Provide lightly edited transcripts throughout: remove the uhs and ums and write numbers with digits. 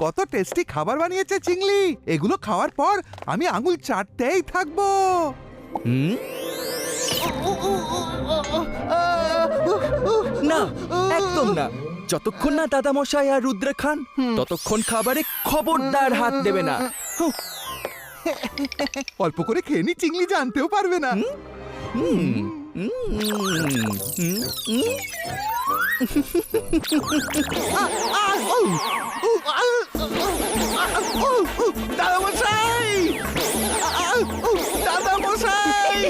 কত টেস্টি খাবার বানিয়েছে চিংলি। এগুলো খাওয়ার পর আমি আঙুল চাটতেই থাকবো। না, একদম না। যতক্ষণ না দাদামশাই আর রুদ্র খান ততক্ষণ খাবারে খবরদার হাত দেবে না। অল্প করে খেয়ে নি, চিংলি জানতেও পারবে না। দাদামশাই! দাদামশাই!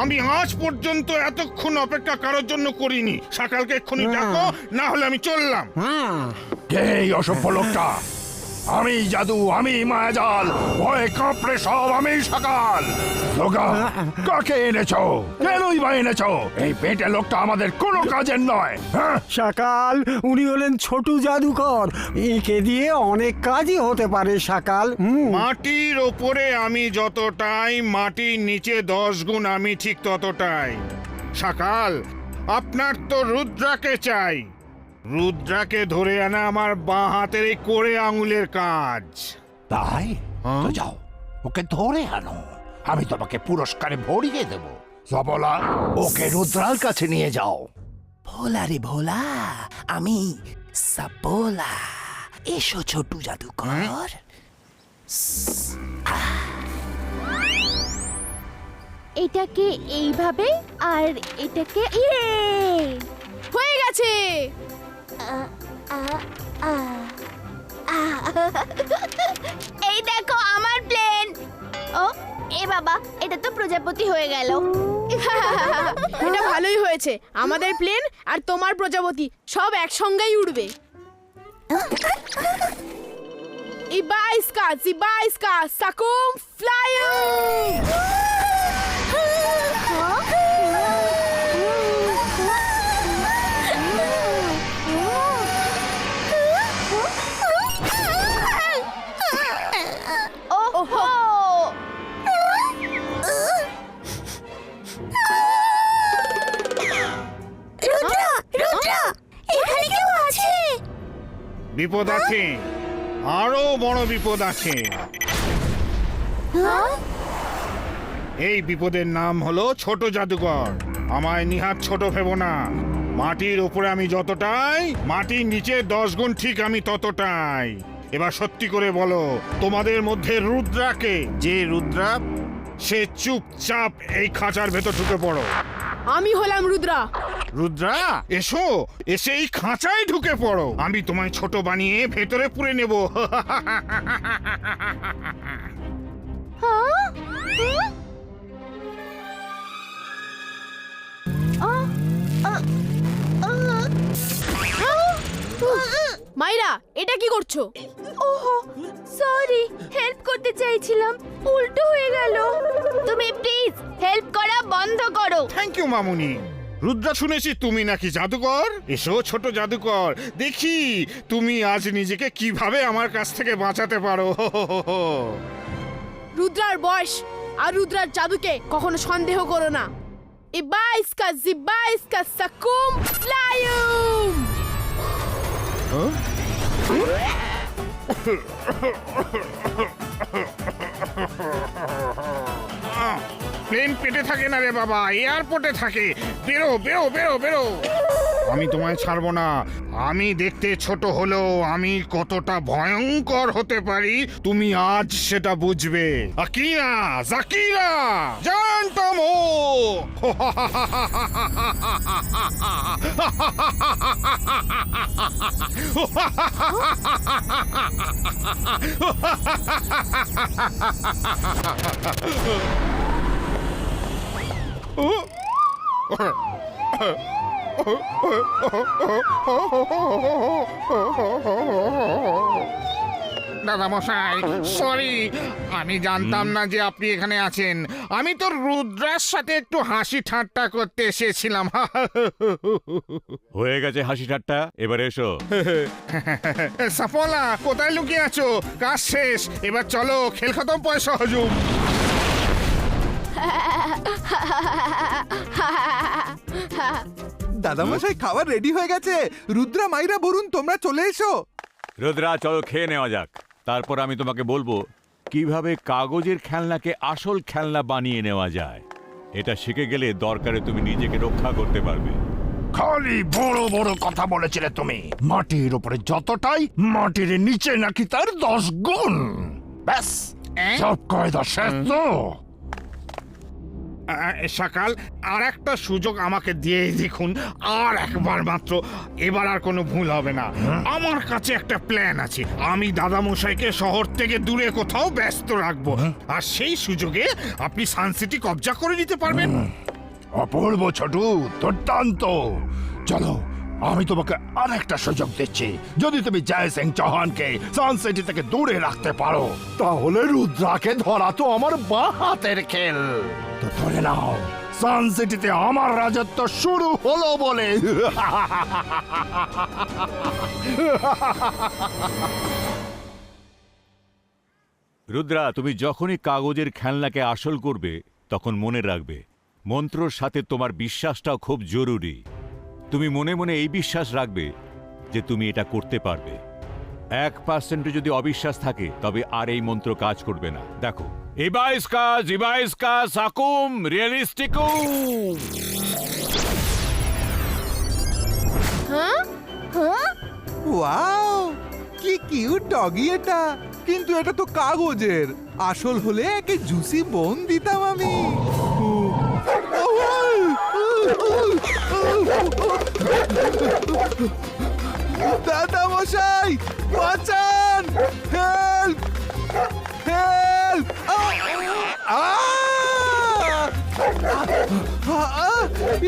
আমি আজ পর্যন্ত এতক্ষণ অপেক্ষা কারোর জন্য করিনি। সকালকে এক্ষুনি ডাকো, না হলে আমি চললাম। কে এই অসভ্য লোকটা? আমি জাদু, আমি মায়াজাল, ভয়ে কাঁপড়ে সব আমি সকাল। লোকা, কাকে এনেছো? কেনই বা এনেছো? এই পেটে লোকটা আমাদের কোনো কাজের নয়। সকাল, উনি হলেন ছোটু জাদুকর। একে দিয়ে অনেক কাজই হতে পারে সকাল। মাটির ওপরে আমি যতটাই, মাটির নিচে 10 গুণ আমি ঠিক ততটাই। সকাল, আপনার তো রুদ্রাকে চাই। রুদ্রাকে ধরে আনা আমার বাঁ হাতের এই কোড়ে আঙুলের কাজ। তাই তো যাও, ওকে ধরে আনো। আমি তোমাকে পুরস্কারে ভরিয়ে দেব। সবলা, ওকে রুদ্রার কাছে নিয়ে যাও। ভোলা রে ভোলা, আমি সাপোলা। এসো ছোটু জাদুকর। এটাকে এইভাবে আর এটাকে হয়ে গেছে। এই দেখো আমার প্লেন। ও এ বাবা, এটা তো প্রজাপতি হয়ে গেল। এটা ভালোই হয়েছে। আমাদের প্লেন আর তোমার প্রজাপতি সব একসঙ্গেই উড়বে। ইবাইস্কা সাকুম ফ্লাইং। বিপদ আছে, আরো বড় বিপদ আছে। এই বিপদের নাম হলো ছোট জাদুকর। আমায় নিহাত ছোট ভেবো না। মাটির উপরে আমি যতটাই, মাটির নিচে 10 গুণ ঠিক আমি ততটাই। এবার সত্যি করে বলো, তোমাদের মধ্যে রুদ্রাকে? যে রুদ্রা, সে চুপচাপ এই খাঁচার ভেতর ঢুকে পড়ো। আমি হলাম রুদ্রা। রুদ্রা, এসো, এসে এই খাঁচায় ঢুকে পড়ো। আমি তোমায় ছোট বানিয়ে ভেতরে পুরে নেব। মাইরা, এটা কি করছো? ওহো সরি, হেল্প করতে চাইছিলাম, উল্টো হয়ে গেল। তুমি প্লিজ হেল্প করা বন্ধ করো। থ্যাংক ইউ মামুনি। রুদ্রা, শুনেছি তুমি নাকি জাদুকর। এসো ছোট জাদুকর, দেখি তুমি আজ নিজেকে কিভাবে আমার কাছ থেকে বাঁচাতে পারো। রুদ্রার বয়স আর রুদ্রার জাদুকে কখনো সন্দেহ করো না। ইবাইস্কা সাকুম ফ্লাইং। প্লেন পেটে থাকে না রে বাবা, এয়ারপোর্টে থাকে। বেরো বেরো বেরো বেরো। আমি তোমায় ছাড়বো না। আমি দেখতে ছোট হলেও আমি কতটা ভয়ঙ্কর হতে পারি তুমি আজ সেটা বুঝবে। আকিরা, জাকিরা, জানতামো। দাদা মশাই সরি, আমি জানতাম না যে আপনি এখানে আছেন। আমি তো রুদ্রার সাথে একটু হাসি ঠাট্টা করতে এসেছিলাম। হয়ে গেছে হাসি ঠাট্টা, এবার এসো। সাফলা, কোথায় লুকিয়ে আছো? কাজ শেষ, এবার চলো, খেল খতম, পয়সা হজুম। দাদামশাই খাবার রেডি হয়ে গেছে। রুদ্রা, মাইরা, বরুণ, তোমরা চলে এসো। রুদ্রা চলো খেয়ে নেওয়া যাক, তারপর আমি তোমাকে বলবো কিভাবে কাগজের খেলনাকে আসল খেলনা বানিয়ে নেওয়া যায়। এটা শিখে গেলে দরকারে তুমি নিজেকে রক্ষা করতে পারবে। খালি বড় বড় কথা বলেছিলে তুমি। মাটির উপরে যতটাই, মাটির নিচে নাকি তার 10 গুণ। ব্যাস, সব কায়দা শেষ তো। সকাল, আর একটা সুযোগ আমাকে দিয়ে দেখুন, আর একবার মাত্র, এবার আর কোনো ভুল হবে না। আমার কাছে একটা প্ল্যান আছে। আমি দাদামশাইকে শহর থেকে দূরে কোথাও ব্যস্ত রাখবো, আর সেই সুযোগে আপনি সানসিটি কবজা করে নিতে পারবেন। অপূর্ব ছোটু, দুর্দান্ত। চলো, আমি তোমাকে আরেকটা সুযোগ দিচ্ছি। যদি তুমি জয় সিং চৌহানকে সানসিটি থেকে দূরে রাখতে পারো, তাহলে রুদ্রাকে ধরা তো আমার বাঁ হাতের খেল। তো ধরে নাও, সানসিটিতে আমার রাজত্ব শুরু হলো বলে। রুদ্রা, তুমি যখনই কাগজের খেলনাকে আসল করবে তখন মনে রাখবে মন্ত্রর সাথে তোমার বিশ্বাসটাও খুব জরুরি। তুমি মনে মনে এই বিশ্বাস রাখবে যে তুমি এটা করতে পারবে। 1% যদি অবিশ্বাস থাকে তবে আর এই মন্ত্র কাজ করবে না। দেখো, ইবাইসকা সাকুম রিয়েলিস্টিকুম। ওয়াও, কি কিউট ডগি এটা। কিন্তু এটা তো কাগজের। আসল হলে একে জুসি বোন দিতাম আমি। দাদা মশাই, বাঁচান, হেল্প হেল্প।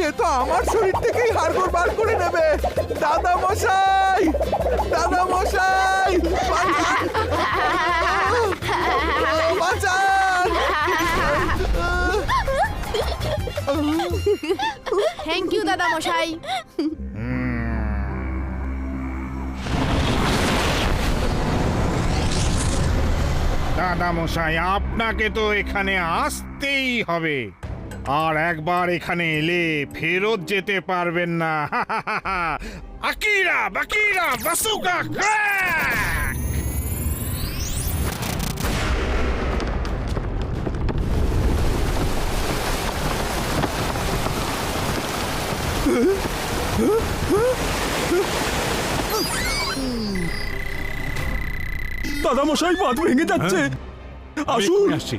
এ তো আমার শরীর থেকেই হাড়গোড় বার করে নেবে। দাদা মশাই, দাদা মশাই, বাঁচান। থ্যাংক ইউ দাদা মশাই। দাদামশাই, আপনাকে তো এখানে আসতেই হবে। আর একবার এখানে এলে ফেরত যেতে পারবেন না। আকিরা বাকিরা বাসুকা ক্র্যাক! দাদামশাই, বাঁধ ভেঙে যাচ্ছে। আমি এক্ষুনি আসছি।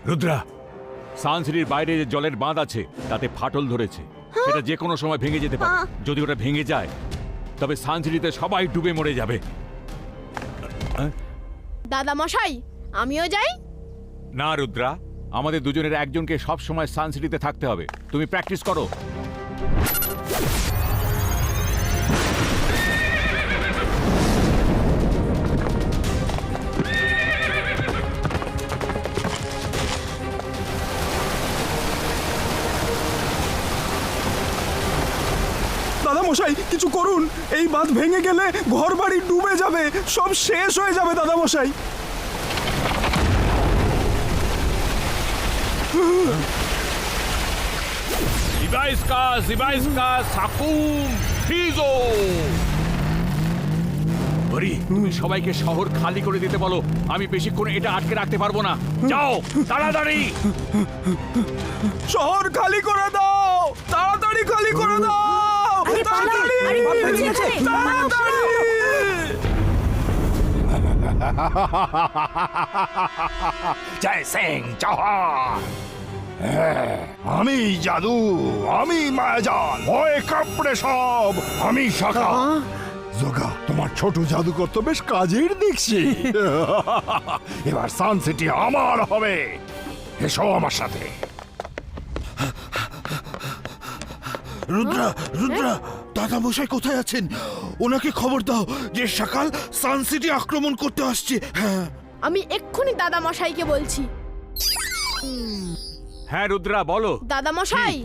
রুদ্রা, সানসিটির বাইরে যে জলের বাঁধ আছে তাতে ফাটল ধরেছে। সেটা যে কোনো সময় ভেঙে যেতে পারে। যদি ওটা ভেঙে যায় তবে সানসিটিতে সবাই ডুবে মরে যাবে। দাদা মশাই, আমিও যাই। না রুদ্রা, আমাদের দুজনের একজনকে সব সময় সানসিটিতে থাকতে হবে। তুমি প্র্যাকটিস করো। দাদামশাই, কিছু করুন। এই বাঁধ ভেঙে গেলে ঘর বাড়ি ডুবে যাবে, সব শেষ হয়ে যাবে দাদামশাই। ইবাইসকা সাকুম ফ্রিজো। হরি, তুমি সবাইকে শহর খালি করে দিতে বলো। আমি বেশিক্ষণ এটা আটকে রাখতে পারবো না। যাও তাড়াতাড়ি। শহর খালি করে দাও, তাড়াতাড়ি খালি করে দাও, তাড়াতাড়ি, তাড়াতাড়ি। জয় সিং চৌহান। আমি জাদু, আমি মায়াজাল, ভয়ে কাঁপড়ে সব আমি শাখা। যোগা, তোমার ছোট জাদুকর তো বেশ কাজের দেখছি। এবার সানসিটি আমার হবে। এসো আমার সাথে। রুদ্রা, দাদা মশাই কোথায় আছেন? ওনাকে খবর দাও যে সকাল সান সিটি আক্রমণ করতে আসছে। হ্যাঁ, আমি এক্ষুনি দাদা মশাইকে বলছি। হ্যাঁ রুদ্রা বলো। দাদা মশাই,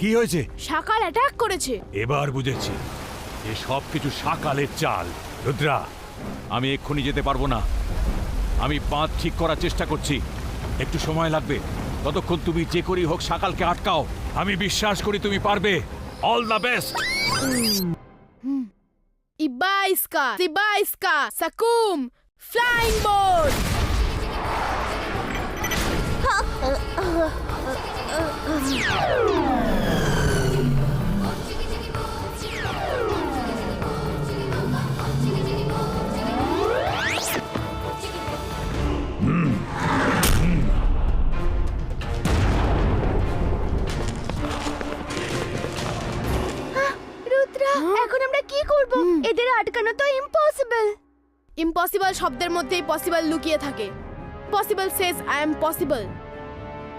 কি হয়েছে? সকাল অ্যাটাক করেছে। এবার বুঝেছি এ সব কিছু শাকালের চাল। রুদ্রা, আমি এক্ষুনি যেতে পারবো না। আমি বাঁধ ঠিক করার চেষ্টা করছি, একটু সময় লাগবে। ততক্ষণ তুমি যে করেই হোক শাকালকে আটকাও। আমি বিশ্বাস করি তুমি পারবে। All the best. ইবাইস্কা, সিবাইস্কা, সাকুম, ফ্লাইং বোর্ড। রুদ্রা, এখন আমরা কি করব? এদের আটকানো তো ইম্পসিবল। ইম্পসিবল শব্দের মধ্যেই পসিবল লুকিয়ে থাকে। Possible says I am possible.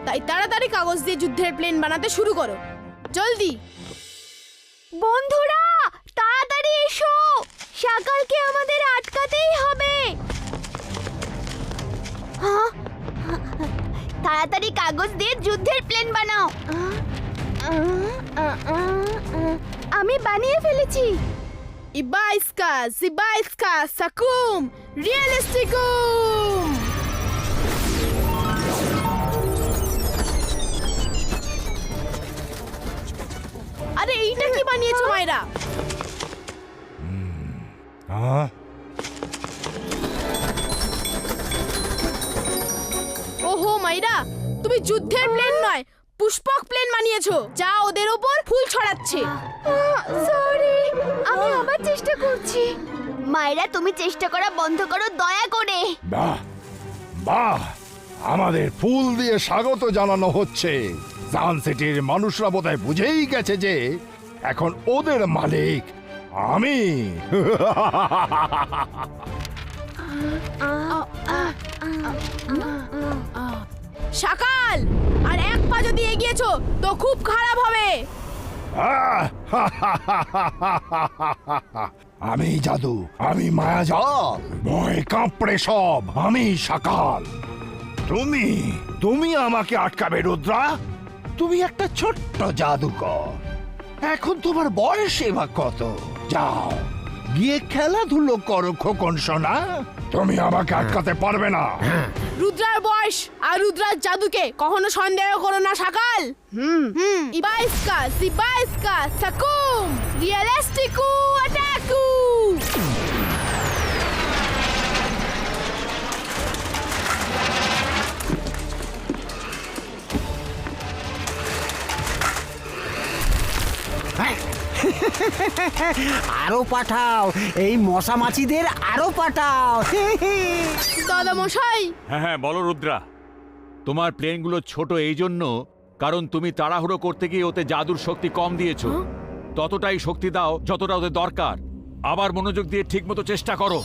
তাই তাড়াতাড়ি কাগজ দিয়ে যুদ্ধের প্লেন বানাতে শুরু করো, জলদি। বন্ধুরা, তাড়াতাড়ি এসো, সকালকে আমাদের আটকাতেই হবে। হ্যাঁ, তাড়াতাড়ি কাগজ দিয়ে যুদ্ধের প্লেন বানাও। আমি বানিয়ে ফেলেছি। ইবাইস্কা, সিবাইস্কা, সাকুম, রিয়েলিস্টিকুম। আরে এইটা কি বানিয়েছো মাইরা? ওহো মাইরা, তুমি যুদ্ধের প্লেন নয় পুষ্পক প্লেন বানিয়েছো, যা ওদের ওপর ফুল ছড়াচ্ছে। সরি, আমি আবার চেষ্টা করছি। মায়েরা, তুমি চেষ্টা করা বন্ধ করো দয়া করে। বাহ বাহ, আমাদের ফুল দিয়ে স্বাগত জানানো হচ্ছে। সান সিটির মানুষরা বোধহয় বুঝেই গেছে যে এখন ওদের মালিক আমি। সকাল, আর এক পা যদি এগিয়েছো তো খুব খারাপ হবে। আমি জাদু, আমি মায়াজাল, ভয় কাঁপড়ে সব আমি সকাল। তুমি তুমি আমাকে আটকাবে রুদ্রা? তুমি একটা ছোট্ট জাদুকর। এখন তোমার বয়সে বা কত? যাও গিয়ে খেলাধুলো করো খোকন সোনা। তুমি আমাকে আটকাতে পারবে না। রুদ্রার বয়স আর রুদ্রার জাদুকে কখনো সন্দেহ করো না সকাল। ইবাইস্কা, সিবাইস্কা, সাকুম, রিয়েলিস্টিকু, অ্যাটাকু। আরো পাঠাও, এই মশা মাছিদের আরো পাঠাও। দাদা মশাই, হ্যাঁ হ্যাঁ বলো রুদ্রা। তোমার প্লেনগুলো ছোট এই জন্য কারণ তুমি তাড়াহুড়ো করতে গিয়ে ওতে জাদুর শক্তি কম দিয়েছো। ততটাই শক্তি দাও যতটা ওদের দরকার। আবার মনোযোগ দিয়ে ঠিকমতো চেষ্টা করো।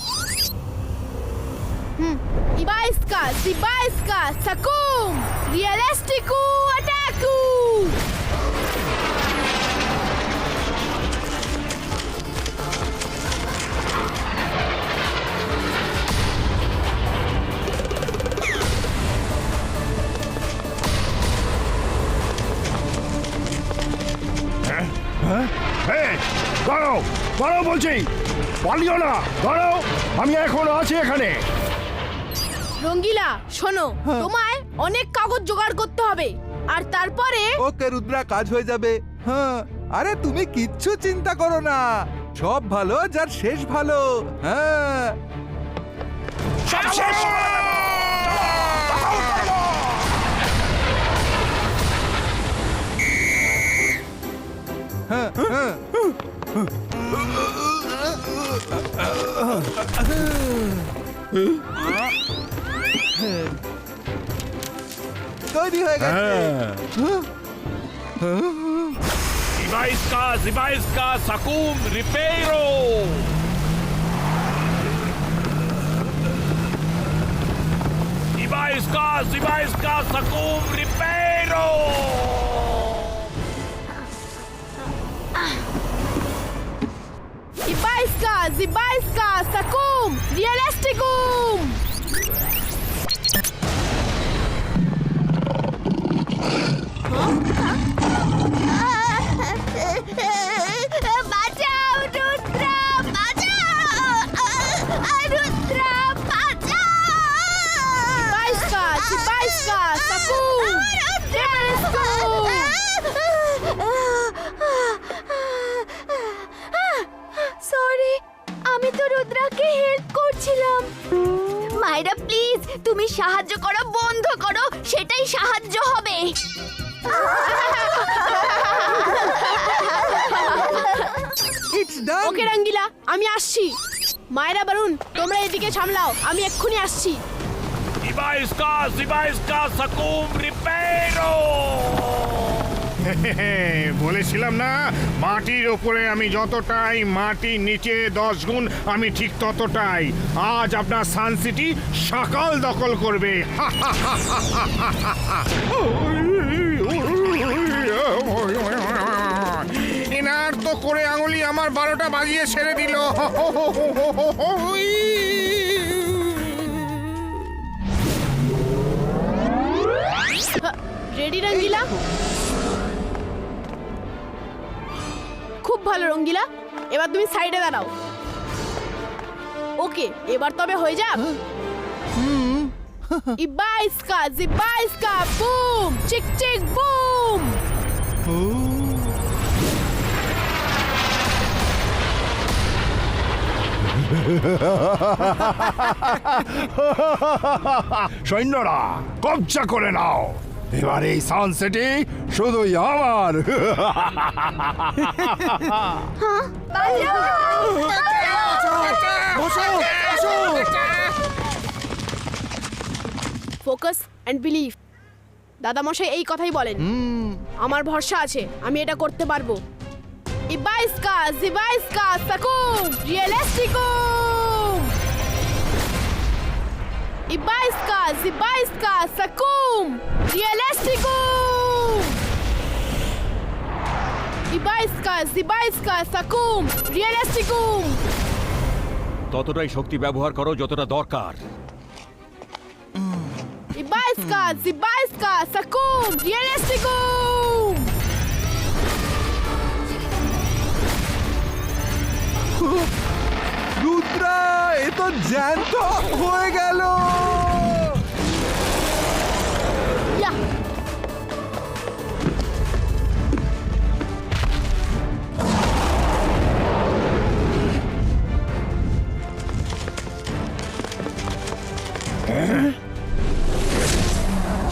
ইবাইস্কা, সিবাইস্কা, সাকুম, রিয়েলিস্টিকু, অ্যাটাকু। দাঁড়াও দাঁড়াও বলছি, পালিও না, দাঁড়াও, আমি এখনো আছি এখানে। রঙ্গিলা শোনো, তোমায় অনেক কাগজ জোগাড় করতে হবে, আর তারপরে ওকে রুদ্রা, কাজ হয়ে যাবে। হ্যাঁ, আরে তুমি কিচ্ছু চিন্তা করো না, সব ভালো যার শেষ ভালো। হ্যাঁ, সব শেষ। হ্যাঁ, হ্যাঁ। তৈরি হয়ে গেছে। Zibaisca, Zibaisca, Sakum, Ribeiro! Zibaisca, Zibaisca, Sakum, Ribeiro! জিবাইস্কা সাকুম রিয়েলিস্টিকুম। বাঁচাও রুদ্রা, বাঁচাও রুদ্রা, বাঁচাও। জিবাইস্কা জিবাইস্কা সাকুম রিয়েলিস্টিকুম। সরি, আমি তো রুদ্রাকে হেল্প করছিলাম। মায়েরা প্লিজ, তুমি সাহায্য করো বন্ধ করো, সেটাই সাহায্য হবে। ইটস ডান। ওকে রঙ্গিলা, আমি আসছি। মায়েরা বরুণ, তোমরা এদিকে সামলাও, আমি এক্ষুনি আসছি। বলেছিলাম না, মাটির ওপরে আমি যতটাই, মাটির নিচে 10 গুণ আমি ঠিক ততটাই। আজ আপনার সান সিটি সকাল দখল করবে। এনার তো করে আঙুলি আমার 12টা বাজিয়ে ছেড়ে দিল। রেডি রঙ্গিলা? খুব ভালো রঙ্গিলা, এবার তুমি সাইডে দাঁড়াও। ওকে, এবার তবে হয়ে যাক। ইবাইস্কা জিবাইস্কা বুম চিক চিক বুম। সৈন্যরা কবজা করে নাও, এবার এই সানসেটে শুধুই আমার। Focus and believe. দাদামশাই এই কথাই বলেন। আমার ভরসা আছে, আমি এটা করতে পারবো। ইবাইস্কা জিবাইস্কা সাকুম রিয়েলিস্টিকুম। ইবাইস্কা জিবাইস্কা সাকুম রিয়েলিস্টিকুম। ইবাইস্কা জিবাইস্কা সাকুম রিয়েলিস্টিকুম। ততটাই শক্তি ব্যবহার করো যতটা দরকার। ইবাইস্কা জিবাইস্কা সাকুম রিয়েলিস্টিকুম। রুদ্রা, এ তো জ্যান্ত হয়ে গেল। ইয়া!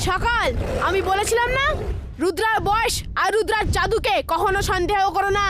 সকাল, আমি বলেছিলাম না, রুদ্রার বয়স আর রুদ্রার জাদুকে কখনো সন্দেহ করো না।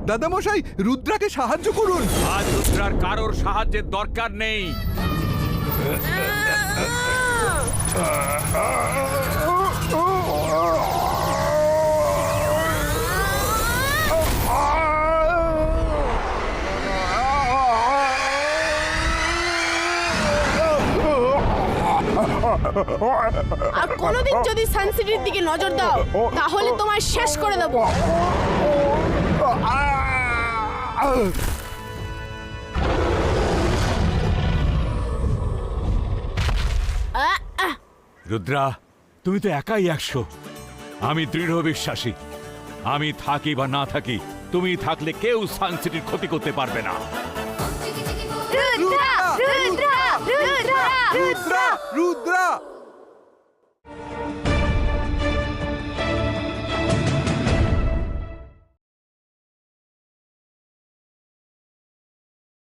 দাদামশাই, রুদ্রাকে সাহায্য করুন। আজ রুদ্রার কারোর সাহায্যের দরকার নেই। আর কোনোদিন যদি সানসিটির দিকে নজর দাও, তাহলে তোমায় শেষ করে দেবো। রুদ্রা, তুমি তো একাই 100। আমি দৃঢ় বিশ্বাসী, আমি থাকি বা না থাকি, তুমি থাকলে কেউ সানসিটির ক্ষতি করতে পারবে না। রুদ্রা, রুদ্রা, রুদ্রা, রুদ্রা, রুদ্রা।